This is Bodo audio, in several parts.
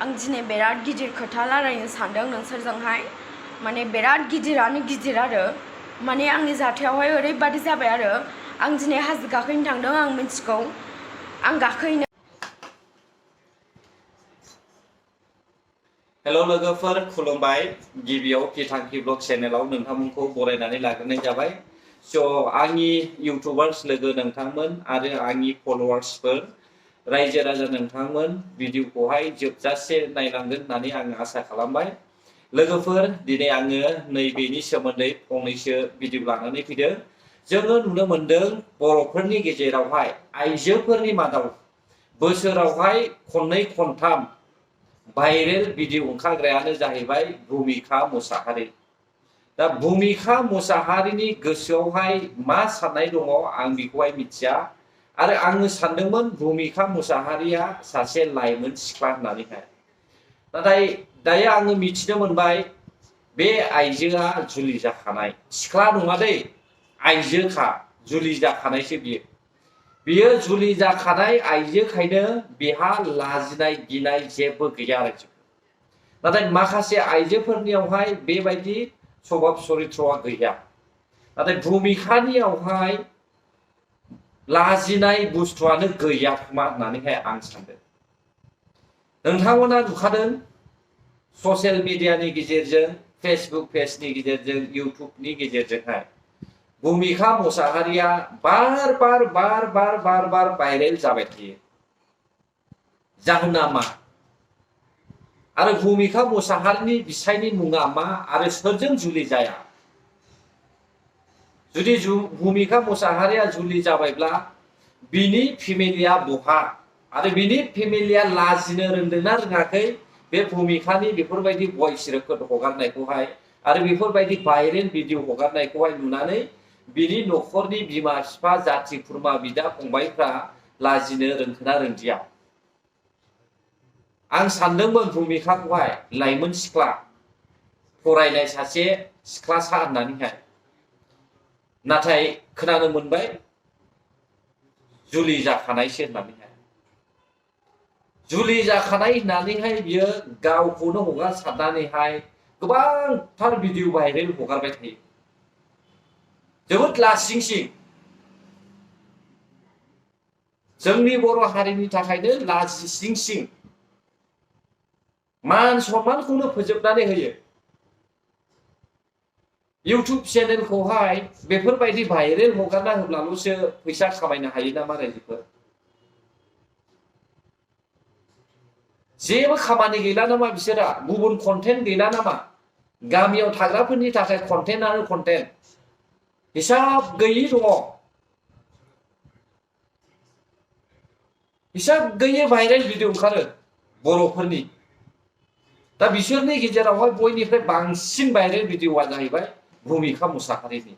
आं दिनै बिराद गिदिर खोथा रायलायनो सानदों नोंसोरजोंहाय माने बिराद गिदिरानो गिदिर आरो माने आंनि जाथायावहाय ओरैबादि जाबाय आरो आं दिनै हाजो गाखोनो थांदों आं मिथिगौ आं गाखोहैनो हेल' लोगोफोर खुलुमबाय गिबियाव गिथांखि ब्लग चेनेलाव नोंथांमोनखौ बरायनानै लाग्रोनाय जाबाय स' आंनि इउटुबार्स लोगो नोंथांमोन आरो आंनि फलोवार्सफोर रायजो राजा नोंथांमोन भिडिअखौहाय जोबजासे नायलांगोन होननानै आं आसा खालामबाय लोगोफोर दिनै आङो नैबेनि सोमोन्दै फंनैसो भिडिअ लानानै फैदों जोङो नुनो मोनदों बर'फोरनि गेजेरावहाय आइजोफोरनि मादाव बोसोरावहाय खननै खनथाम भाइरेल भिडिअ ओंखारग्रायानो जाहैबाय भुमिका मुसाहारि दा भुमिका मुसाहारिनि गोसोआवहाय मा साननाय दङ आं बेखौहाय मिथिया आरो आङो सानदोंमोन भुमिका मुसाहारिया सासे लाइमोन सिख्ला होननानैहाय नाथाय दायो आङो मिथिनो मोनबाय बे आइजोआ जुलि जाखानाय सिख्ला नङा दै आइजोखा जुलि जाखानायसो बियो जुलि जाखानाय आइजोखायनो बेहा लाजिनाय गिनाय जेबो गैया आरो नाथाय माखासे आइजोफोरनियावहाय बेबायदि स्वभाब चरित्रआ गैया नाथाय भुमिकानियावहाय लाजिनाय बुस्थुआनो गैया खोमा होननानैहाय आं सानदों नोंथांमोना नुखादों ससियेल मिडियानि गेजेरजों फेसबुक पेजनि गेजेरजों इउटुबनि गेजेरजोंहाय भुमिका मुसाहारिया बार बार भाइरेल जाबाय थायो जाहोना मा आरो भुमिका मुसाहारिनि बिसायनि मुङा मा आरो सोरजों जुलि जाया जुदि भुमिका मुसाहारिया जुलि जाबायब्ला बिनि फेमिलिया बहा आरो बिनि फेमिलिया लाजिनो रोंदोंना रोङाखै बे भुमिकानि बेफोरबायदि भइस रेकर्ड हगारनायखौहाय आरो बेफोरबायदि भाइरेल भिडिअ हगारनायखौहाय नुनानै बिनि न'खरनि बिमा बिफा जाथि खुरमा बिदा फंबायफ्रा लाजिनो रोंखोना रोंदिया आं सानदोंमोन भुमिकाखौहाय लाइमोन सिख्ला फरायनाय सासे सिख्लासा होननानैहाय नाथाय खोनानो मोनबाय जुलि जाखानायसो होननानैहाय जुलि जाखानाय होननानैहाय बियो गावखौनो हगारसारनानैहाय गोबांथार भिडिअ भाइरेल हगारबाय थायो जोबोद लासिंसिं जोंनि बर' हारिनि थाखायनो लाजिसिंसिं मान सन्मानखौनो फोजोबनानै होयो इउटुब चेनेलखौहाय बेफोरबायदि भाइरेल हगारना होब्लाल'सो फैसा खामायनो हायो नामा रायजोफोर जेबो खामानि गैला नामा बिसोरा गुबुन कन्टेन्ट गैला नामा गामियाव थाग्राफोरनि थाखाय कन्टेन्टआनो कन्टेन्ट हिसाब गैयि दङ हिसाब गैयै भाइरेल भिडिअ ओंखारो बर'फोरनि दा बिसोरनि गेजेरावहाय बयनिफ्राय बांसिन भाइरेल भिडिअआ जाहैबाय भुमिका मुसाहारिनि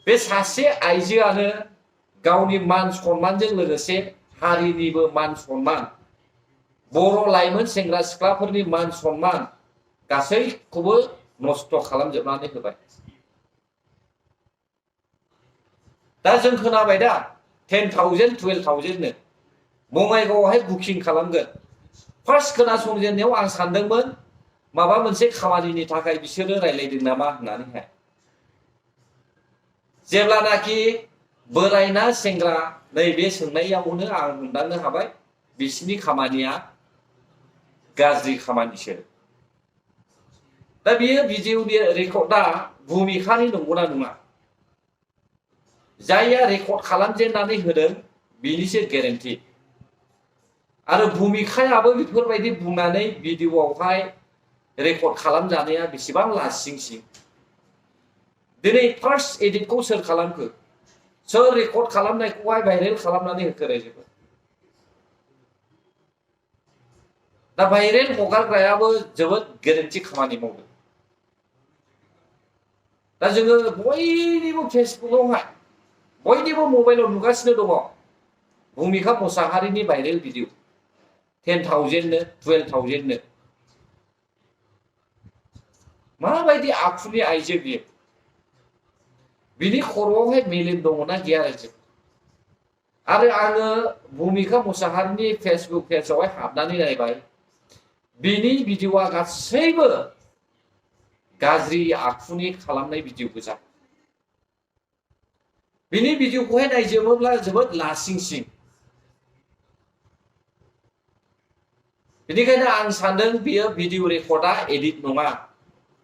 बे सासे आइजोआनो गावनि मान सन्मानजों लोगोसे हारिनिबो मान सन्मान बर' लाइमोन सेंग्रा सिख्लाफोरनि मान सन्मान गासैखौबो नस्थ' खालामजोबनानै होबाय दा जों खोनाबाय दा 10,000 12,000नो बङाइगावआवहाय बुकिं खालामगोन फार्स्ट खोनासंजेननायाव आं सानदोंमोन माबा मोनसे खामानिनि थाखाय बिसोरो रायलायदों नामा होननानैहाय जेब्लानाखि बोरायना सेंग्रा नैबे सोंनायावनो आं हमदांनो हाबाय बिसिनि खामानिया गाज्रि खामानिसो दा बियो भिडिअनि रेकर्डआ भुमिकानि नंगौना नङा जायया रेकर्ड खालामजेननानै होदों बिनिसो गेरेन्टि आरो भुमिकायाबो बेफोरबायदि बुंनानै भिडिअआवहाय रेकर्ड खालामजानाया बेसेबां लासिंसिं दिनै फार्स्ट एडिटखौ सोर खालामखो सोर रेकर्ड खालामनायखौहाय भाइरेल खालामनानै होखो रायजोफोर दा भाइरेल हगारग्रायाबो जोबोद गोरोन्थि खामानि मावदों दा जोङो बयनिबो फेसबुकआवहाय बयनिबो मबाइलाव नुगासिनो दङ भुमिका मुसाहारिनि भाइरेल भिडिअ 10,000नो 12,000नो माबायदि आखुनि आइजो बियो बिनि खर'आवहाय मेलेम दङना गैया रायजो आरो आङो भुमिका मुसाहारिनि फेसबुक पेजावहाय हाबनानै नायबाय बिनि भिडिअआ गासैबो गाज्रि आखुनि खालामनाय भिडिअ गोजा बिनि भिडिअखौहाय नायजोबोब्ला जोबोद लासिंसिं बेनिखायनो आं सानदों बियो भिडिअ रेकर्डआ एडिट नङा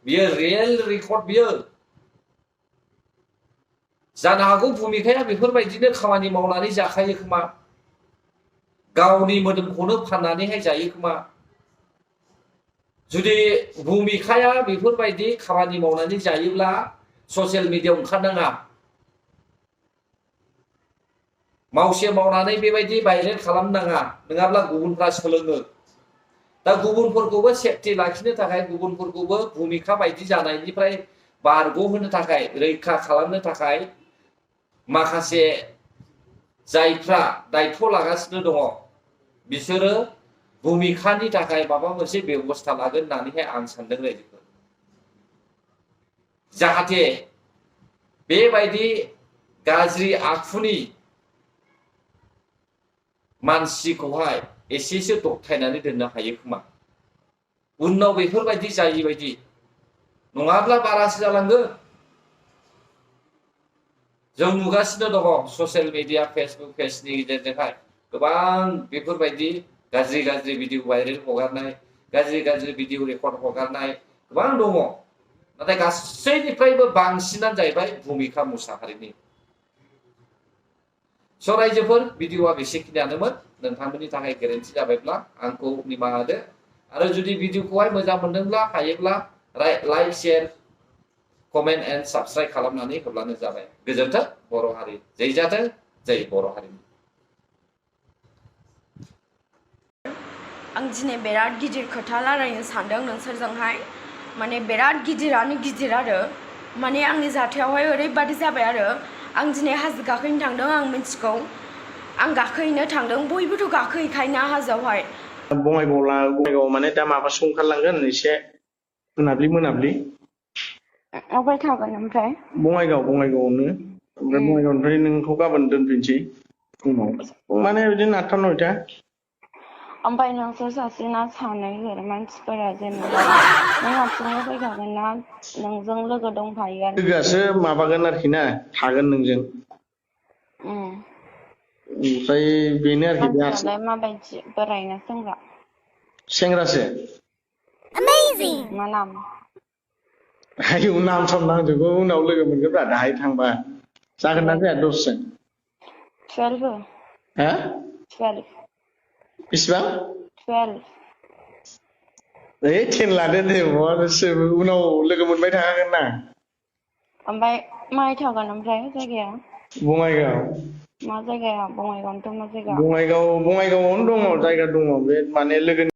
बियो रियेल रेकर्ड बियो जानो हागौ भुमिकाया बेफोरबायदिनो खामानि मावनानै जाखायो खोमा गावनि मोदोमखौनो फाननानैहाय जायो खोमा जुदि भुमिकाया बेफोरबायदि खामानि मावनानै जायोब्ला ससियेल मिडियायाव ओंखारनाङा मावसे मावनानै बेबायदि भाइरेल खालामनाङा नङाब्ला गुबुनफ्रा सोलोङो दा गुबुनफोरखौबो सेफटि लाखिनो थाखाय गुबुनफोरखौबो भुमिका बायदि जानायनिफ्राय बारग'होनो थाखाय रैखा खालामनो थाखाय माखासे जायफ्रा दायथ' लागासिनो दङ बिसोरो भुमिकानि थाखाय माबा मोनसे बेबस्था लागोन होननानैहाय आं सानदों रायजोफोर जाहाथे बेबायदि गाज्रि आखुनि मानसिखौहाय एसेसो दबथायनानै दोननो हायो खोमा उनाव बेफोरबायदि जायै बायदि नङाब्ला बारासो जालांगोन जों नुगासिनो दङ ससियेल मिडिया फेसबुक पेजनि गेजेरजोंहाय गोबां बेफोरबायदि गाज्रि गाज्रि भिडिअ भाइरेल हगारनाय गाज्रि भिडिअ रेकर्ड हगारनाय गोबां दङ नाथाय गासैनिफ्रायबो बांसिनानो जाहैबाय भुमिका मुसाहारिनि स' रायजोफोर भिडिअआ बेसेखिनियानोमोन नोंथांमोननि थाखाय गोरोन्थि जाबायब्ला आंखौ निमाहा होदो आरो जुदि भिडिअखौहाय मोजां मोनदोंब्ला हायोब्ला like share comment and subscribe खालामनानै होब्लानो जाबाय गोजोन्थों बर' हारि जै जाथों जै बर' हारिनि आं दिनै बिराद गिदिर खोथा रायलायनो सानदों नोंसोरजोंहाय माने बिराद गिदिरानो गिदिर आरो माने आंनि जाथायावहाय ओरैबादि जाबाय आरो आं दिनै हाजो गाखोनो थांदों आं मिथिगौ आं गाखोहैनो थांदों बयबोथ' गाखोहैखायोना हाजोआवहाय बङाइगाव माने दा माबासो ओंखारलांगोन एसे मोनाब्लि अबाय थागोन ओमफ्राय बङाइगावआवनो ओमफ्राय बङाइगावनिफ्राय नोंखौ गाबोन दोनफैनोसै फुङाव माने बिदिनो 8टा 9टा ओमफ्राय नोंसोर सासेना सानै मानसिफोरा जेनेबा नों हारसिंनो फैखागोन ना नोंजों लोगो दंफायो आरो लोगोआसो माबागोन आरोखि ना थागोन नोंजों ओमफ्राय बेनो आरोखि मानसियालाय माबायदि बोरायना सेंग्रासो मा नाम आयौ नाम सम नांजोबगौ उनाव लोगो मोनगोनब्रा दाहाय थांबा जागोन ना जाया दसजों 12 हा 12 बेसेबां 12 10 लादो दे उनाव लोगो मोनबाय थाखागोन ना ओमफ्राय माहाय थागोन ओमफ्राय जायगाया बङाइगाव मा जायगाया बङाइगावनोथ' मा जायगा बङाइगावआवनो दङ जायगा दङ बे माने लोगोनि